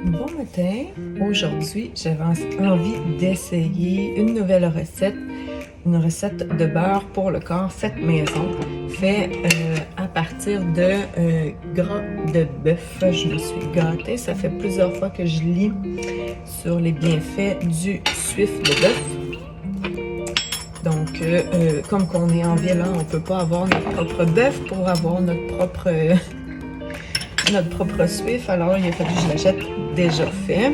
Bon matin! Aujourd'hui, j'avais envie d'essayer une nouvelle recette, une recette de beurre pour le corps faite maison, fait à partir de gras de bœuf. Je me suis gâtée, ça fait plusieurs fois que je lis sur les bienfaits du suif de bœuf. Donc, comme qu'on est en ville, on ne peut pas avoir notre propre bœuf pour avoir notre propre suif, alors il a fallu que je l'achète déjà fait.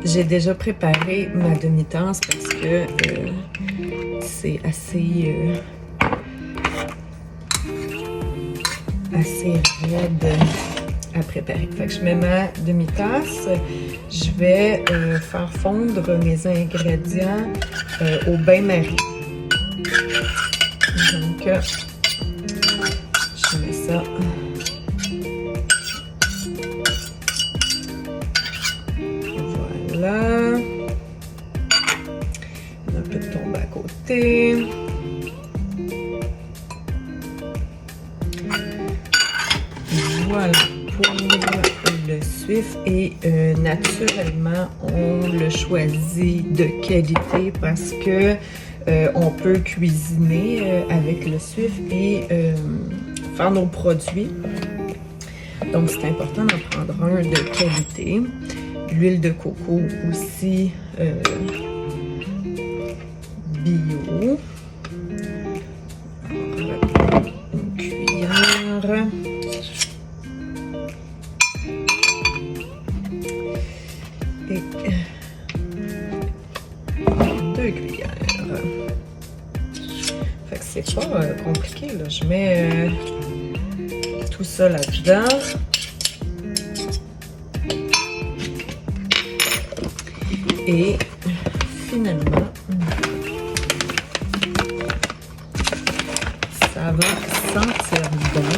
J'ai déjà préparé ma demi-tasse parce que c'est assez raide à préparer. Fait que je mets ma demi-tasse, je vais faire fondre mes ingrédients au bain-marie. Donc, je mets ça. Voilà. Un peu de tombe à côté. Voilà pour le suif et naturellement on le choisit de qualité parce que on peut cuisiner avec le suif et faire nos produits. Donc c'est important d'en prendre un de qualité. L'huile de coco aussi bio. Une cuillère. Et 2 cuillères. Fait que c'est pas compliqué, là. Je mets tout ça là-dedans. Et finalement, ça va sentir bon.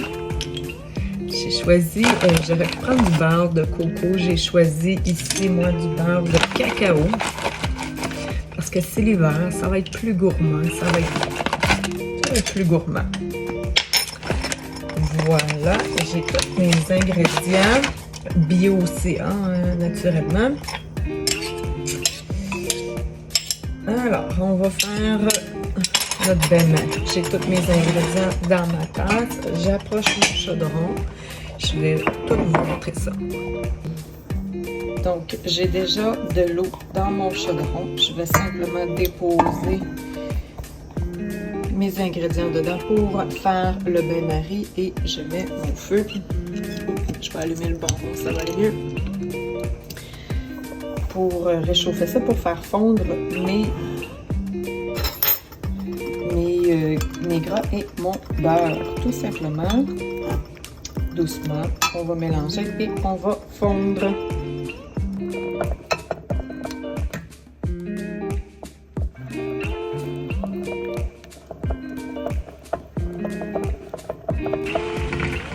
J'ai choisi, j'aurais pu prendre du beurre de coco. J'ai choisi ici, moi, du beurre de cacao. Parce que c'est l'hiver, ça va être plus gourmand. Ça va être plus gourmand. Voilà, j'ai tous mes ingrédients. Bio aussi, naturellement. Alors, on va faire notre bain-marie. J'ai tous mes ingrédients dans ma tasse. J'approche mon chaudron. Je vais tout vous montrer ça. Donc, j'ai déjà de l'eau dans mon chaudron. Je vais simplement déposer mes ingrédients dedans pour faire le bain-marie et je mets mon feu. Je vais allumer le bonbon, ça va aller mieux. Pour réchauffer ça, pour faire fondre mes gras et mon beurre. Tout simplement, doucement, on va mélanger et on va fondre.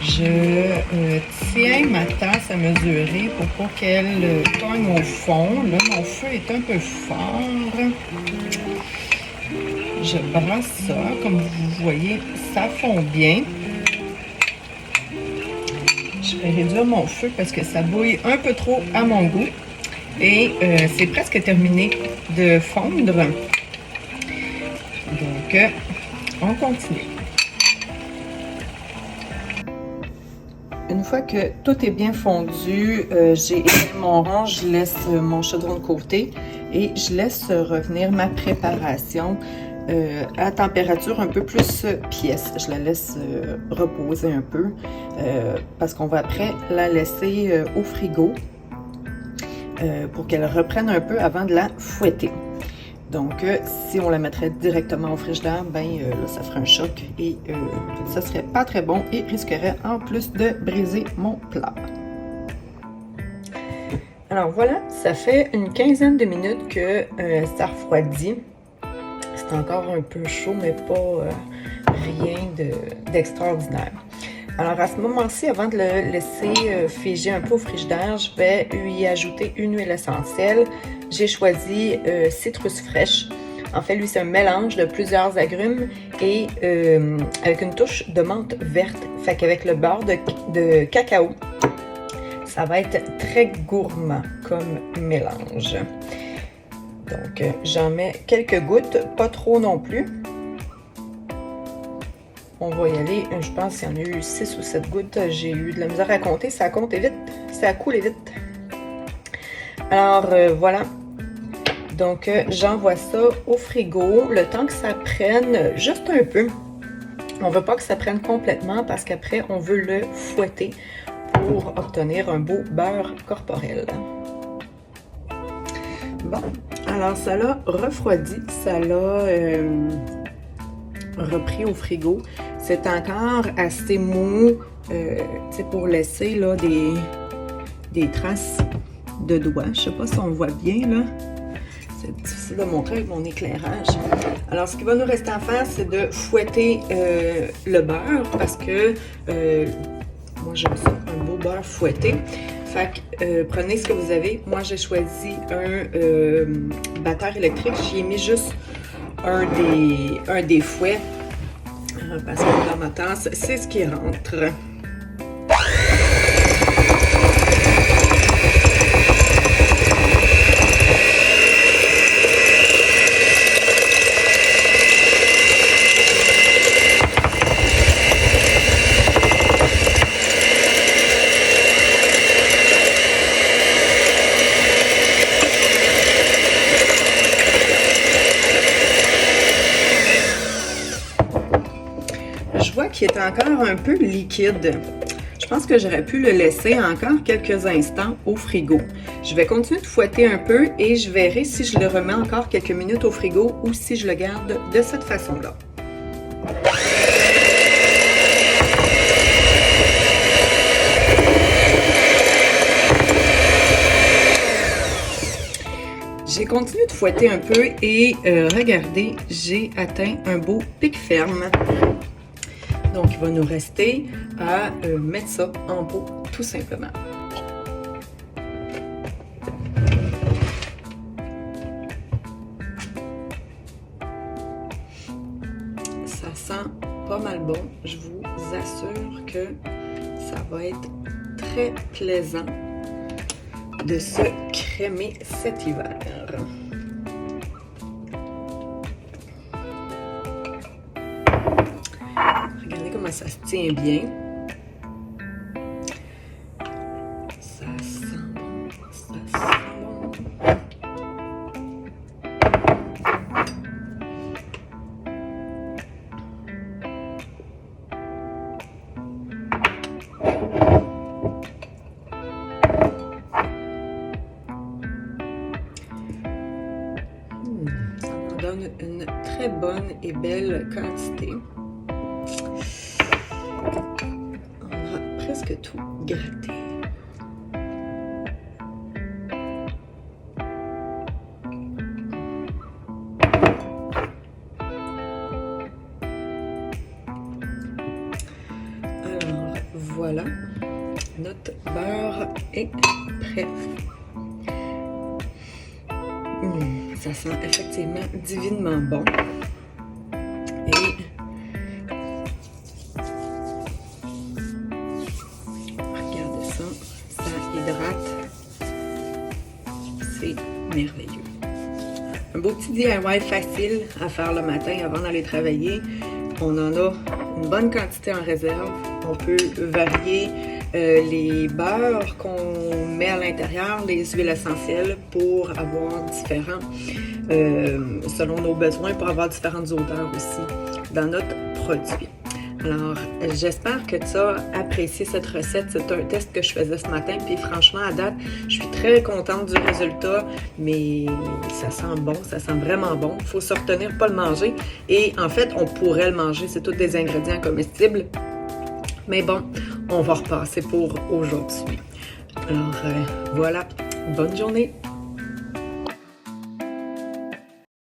Je tiens ma tasse à mesurer pour pas qu'elle cogne au fond. Là, mon feu est un peu fort. Je brasse ça. Comme vous voyez, ça fond bien. Je vais réduire mon feu parce que ça bouille un peu trop à mon goût. Et c'est presque terminé de fondre. Donc, on continue. Une fois que tout est bien fondu, j'ai éteint mon rond, je laisse mon chaudron de côté et je laisse revenir ma préparation à température un peu plus pièce. Je la laisse reposer un peu parce qu'on va après la laisser au frigo pour qu'elle reprenne un peu avant de la fouetter. Donc, si on la mettrait directement au frigidaire, là, ça ferait un choc et ça serait pas très bon et risquerait en plus de briser mon plat. Alors voilà, ça fait une quinzaine de minutes que ça refroidit. C'est encore un peu chaud, mais pas rien d'extraordinaire. Alors à ce moment-ci, avant de le laisser figer un peu au frigidaire, je vais y ajouter une huile essentielle. J'ai choisi citrus fraîche. En fait, lui, c'est un mélange de plusieurs agrumes et avec une touche de menthe verte. Fait qu'avec le beurre de cacao, ça va être très gourmand comme mélange. Donc, j'en mets quelques gouttes, pas trop non plus. On va y aller, je pense qu'il y en a eu 6 ou 7 gouttes. J'ai eu de la misère à compter, ça compte vite, ça coule vite. Alors, voilà. Donc, j'envoie ça au frigo, le temps que ça prenne juste un peu. On ne veut pas que ça prenne complètement parce qu'après, on veut le fouetter pour obtenir un beau beurre corporel. Bon, alors ça l'a refroidi, ça l'a repris au frigo. C'est encore assez mou, pour laisser là, des traces de doigts. Je ne sais pas si on voit bien là. C'est difficile de montrer avec mon éclairage. Alors, ce qu'il va nous rester à faire, c'est de fouetter le beurre parce que moi, j'aime ça, un beau beurre fouetté. Fait que prenez ce que vous avez. Moi, j'ai choisi un batteur électrique. J'y ai mis juste un des fouets parce que dans ma tasse, c'est ce qui rentre. Je vois qu'il est encore un peu liquide. Je pense que j'aurais pu le laisser encore quelques instants au frigo. Je vais continuer de fouetter un peu et je verrai si je le remets encore quelques minutes au frigo ou si je le garde de cette façon-là. J'ai continué de fouetter un peu et regardez, j'ai atteint un beau pic ferme. Donc, il va nous rester à mettre ça en pot, tout simplement. Ça sent pas mal bon. Je vous assure que ça va être très plaisant de se crémer cet hiver. Regardez comment ça se tient bien. Ça sent bon, ça sent bon. Ça en donne une très bonne et belle quantité. On a presque tout gratté. Alors voilà, notre beurre est prêt. Ça sent effectivement divinement bon. Et regardez ça, ça hydrate. C'est merveilleux. Un beau petit DIY facile à faire le matin avant d'aller travailler. On en a une bonne quantité en réserve. On peut varier les beurres qu'on met à l'intérieur, les huiles essentielles pour avoir différents, selon nos besoins, pour avoir différentes odeurs aussi dans notre produit. Alors, j'espère que tu as apprécié cette recette. C'est un test que je faisais ce matin, puis franchement, à date, je suis très contente du résultat, mais ça sent bon, ça sent vraiment bon. Il faut se retenir, pas le manger. Et en fait, on pourrait le manger, c'est tous des ingrédients comestibles. Mais bon, on va repasser pour aujourd'hui. Alors, voilà, bonne journée!